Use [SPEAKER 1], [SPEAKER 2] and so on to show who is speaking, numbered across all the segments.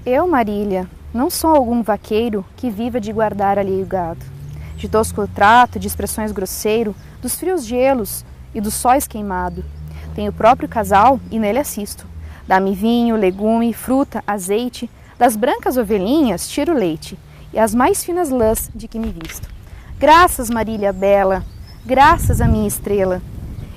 [SPEAKER 1] Eu, Marília, não sou algum vaqueiro que viva de guardar alheio gado, de tosco trato, de expressões grosseiro, dos frios gelos e dos sóis queimado. Tenho o próprio casal e nele assisto. Dá-me vinho, legume, fruta, azeite, das brancas ovelhinhas tiro leite, e as mais finas lãs de que me visto. Graças, Marília bela, graças a minha estrela.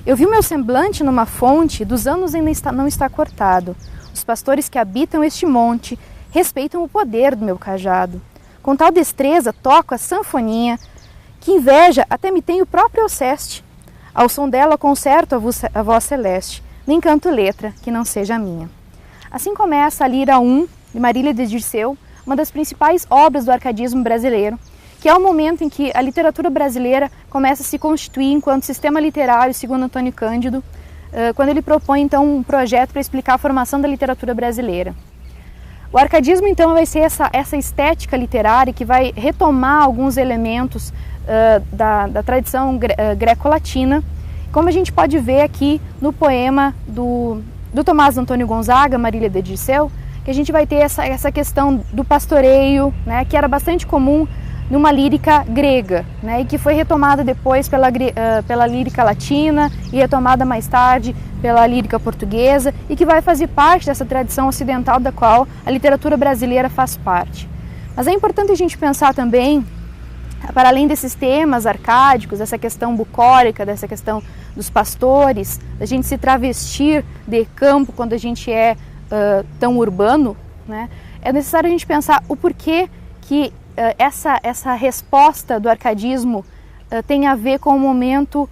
[SPEAKER 1] Eu vi o meu semblante numa fonte, dos anos ainda não está cortado. Os pastores que habitam este monte respeitam o poder do meu cajado. Com tal destreza toco a sanfoninha, que inveja até me tem o próprio Alceste. Ao som dela concerto a voz celeste, nem canto letra que não seja minha. Assim começa a Lira 1, de Marília de Dirceu, uma das principais obras do arcadismo brasileiro, que é o momento em que a literatura brasileira começa a se constituir enquanto sistema literário, segundo Antônio Cândido, quando ele propõe então um projeto para explicar a formação da literatura brasileira. O arcadismo então vai ser essa estética literária que vai retomar alguns elementos da tradição greco-latina, como a gente pode ver aqui no poema do Tomás Antônio Gonzaga, Marília de Dirceu, que a gente vai ter essa questão do pastoreio, né, que era bastante comum numa lírica grega, né, e que foi retomada depois pela lírica latina e retomada mais tarde pela lírica portuguesa e que vai fazer parte dessa tradição ocidental da qual a literatura brasileira faz parte. Mas é importante a gente pensar também, para além desses temas arcádicos, dessa questão bucólica, dessa questão dos pastores, da gente se travestir de campo quando a gente é tão urbano, né, é necessário a gente pensar o porquê que essa resposta do arcadismo tem a ver com o momento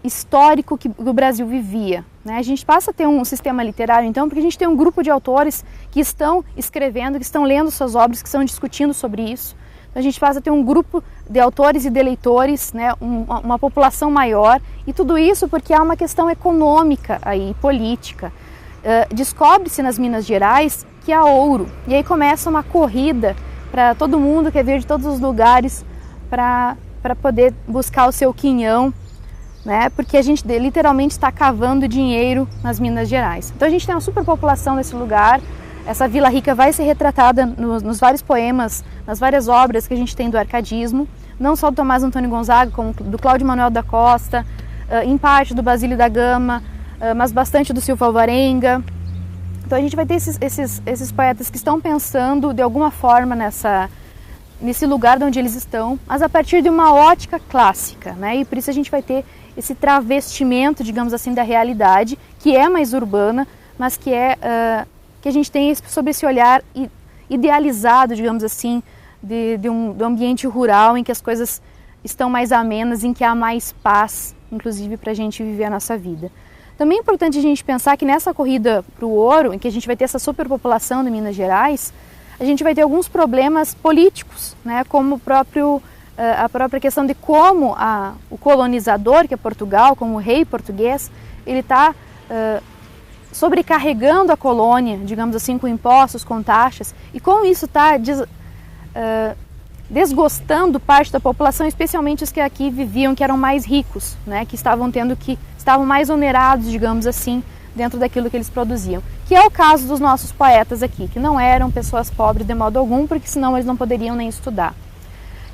[SPEAKER 1] histórico que o Brasil vivia, né? A gente passa a ter um sistema literário, então, porque a gente tem um grupo de autores que estão escrevendo, que estão lendo suas obras, que estão discutindo sobre isso. Então, a gente passa a ter um grupo de autores e de leitores, né? Uma população maior, e tudo isso porque há uma questão econômica aí, política. Descobre-se nas Minas Gerais que há ouro, e aí começa uma corrida para todo mundo que vir de todos os lugares para poder buscar o seu quinhão, né? Porque a gente literalmente está cavando dinheiro nas Minas Gerais. Então a gente tem uma superpopulação nesse lugar, essa Vila Rica vai ser retratada nos vários poemas, nas várias obras que a gente tem do arcadismo, não só do Tomás Antônio Gonzaga, como do Cláudio Manuel da Costa, em parte do Basílio da Gama, mas bastante do Silva Alvarenga. Então a gente vai ter esses poetas que estão pensando de alguma forma nesse lugar de onde eles estão, mas a partir de uma ótica clássica, né? E por isso a gente vai ter esse travestimento, digamos assim, da realidade, que é mais urbana, mas que a gente tem sobre esse olhar idealizado, digamos assim, do ambiente rural, em que as coisas estão mais amenas, em que há mais paz, inclusive para a gente viver a nossa vida. Também é importante a gente pensar que nessa corrida para o ouro, em que a gente vai ter essa superpopulação de Minas Gerais, a gente vai ter alguns problemas políticos, né, como a própria questão de como o colonizador, que é Portugal, como o rei português, ele está sobrecarregando a colônia, digamos assim, com impostos, com taxas, e como isso está desgostando parte da população, especialmente os que aqui viviam, que eram mais ricos, né, que estavam mais onerados, digamos assim, dentro daquilo que eles produziam. Que é o caso dos nossos poetas aqui, que não eram pessoas pobres de modo algum, porque senão eles não poderiam nem estudar.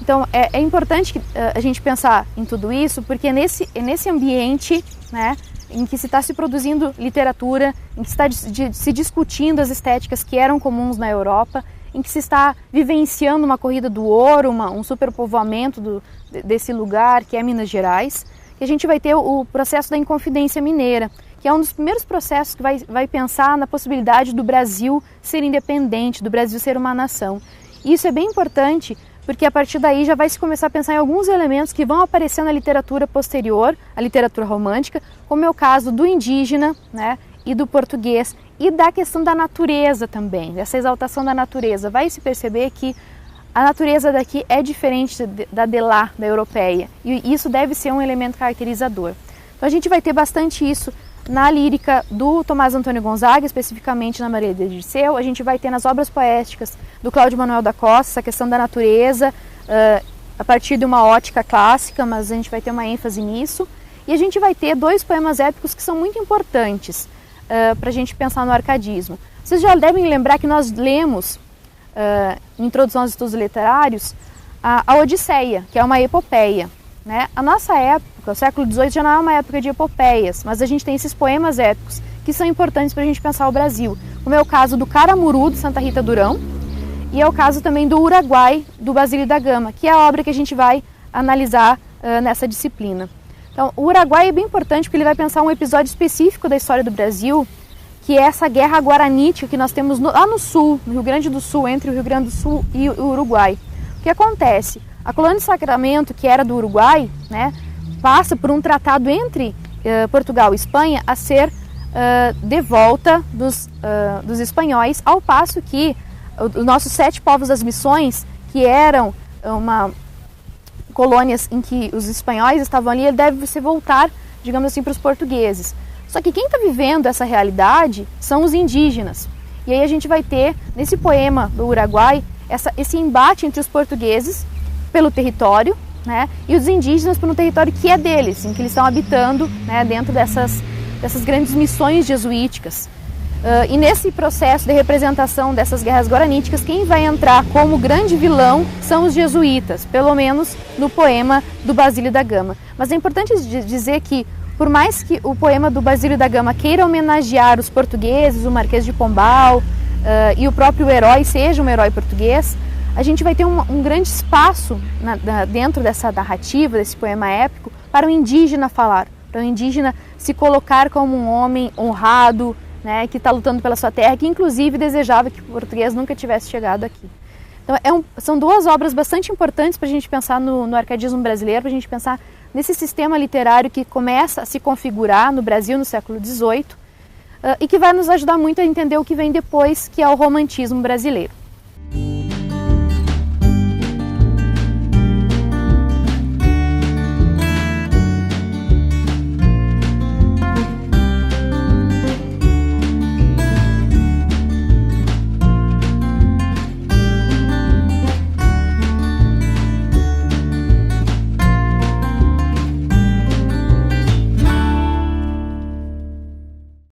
[SPEAKER 1] Então é importante que a gente pensar em tudo isso, porque nesse ambiente, né, em que se está se produzindo literatura, em que se está se discutindo as estéticas que eram comuns na Europa, em que se está vivenciando uma corrida do ouro, um superpovoamento desse lugar que é Minas Gerais, que a gente vai ter o processo da Inconfidência Mineira, que é um dos primeiros processos que vai pensar na possibilidade do Brasil ser independente, do Brasil ser uma nação. E isso é bem importante, porque a partir daí já vai se começar a pensar em alguns elementos que vão aparecer na literatura posterior, a literatura romântica, como é o caso do indígena, né, e do português, e da questão da natureza também, dessa exaltação da natureza. Vai se perceber que a natureza daqui é diferente da de lá, da europeia, e isso deve ser um elemento caracterizador. Então a gente vai ter bastante isso na lírica do Tomás Antônio Gonzaga, especificamente na Marília de Dirceu. A gente vai ter nas obras poéticas do Cláudio Manuel da Costa essa questão da natureza, a partir de uma ótica clássica, mas a gente vai ter uma ênfase nisso. E a gente vai ter dois poemas épicos que são muito importantes para a gente pensar no arcadismo. Vocês já devem lembrar que nós lemos, em Introdução aos Estudos Literários, a Odisseia, que é uma epopeia. Né? A nossa época, o século XVIII, já não é uma época de epopeias, mas a gente tem esses poemas épicos que são importantes para a gente pensar o Brasil, como é o caso do Caramuru, de Santa Rita Durão, e é o caso também do Uruguai, do Basílio da Gama, que é a obra que a gente vai analisar nessa disciplina. Então, o Uruguai é bem importante porque ele vai pensar um episódio específico da história do Brasil, que é essa guerra guaranítica que nós temos lá no sul, no Rio Grande do Sul, entre o Rio Grande do Sul e o Uruguai. O que acontece? A colônia de Sacramento, que era do Uruguai, né, passa por um tratado entre Portugal e Espanha a ser devolta dos espanhóis, ao passo que os nossos 7 povos das missões, que eram colônias em que os espanhóis estavam ali, ele deve se voltar, digamos assim, para os portugueses. Só que quem está vivendo essa realidade são os indígenas. E aí a gente vai ter, nesse poema do Uruguai, esse embate entre os portugueses pelo território, né, e os indígenas por um território que é deles, em que eles estão habitando, né, dentro dessas grandes missões jesuíticas. E nesse processo de representação dessas guerras guaraníticas, quem vai entrar como grande vilão são os jesuítas, pelo menos no poema do Basílio da Gama. Mas é importante dizer que, por mais que o poema do Basílio da Gama queira homenagear os portugueses, o Marquês de Pombal e o próprio herói seja um herói português, a gente vai ter um grande espaço dentro dessa narrativa, desse poema épico, para o indígena falar, para o indígena se colocar como um homem honrado, né, que está lutando pela sua terra, que inclusive desejava que o português nunca tivesse chegado aqui. Então são 2 obras bastante importantes para a gente pensar no arcadismo brasileiro, para a gente pensar nesse sistema literário que começa a se configurar no Brasil no século XVIII e que vai nos ajudar muito a entender o que vem depois, que é o romantismo brasileiro.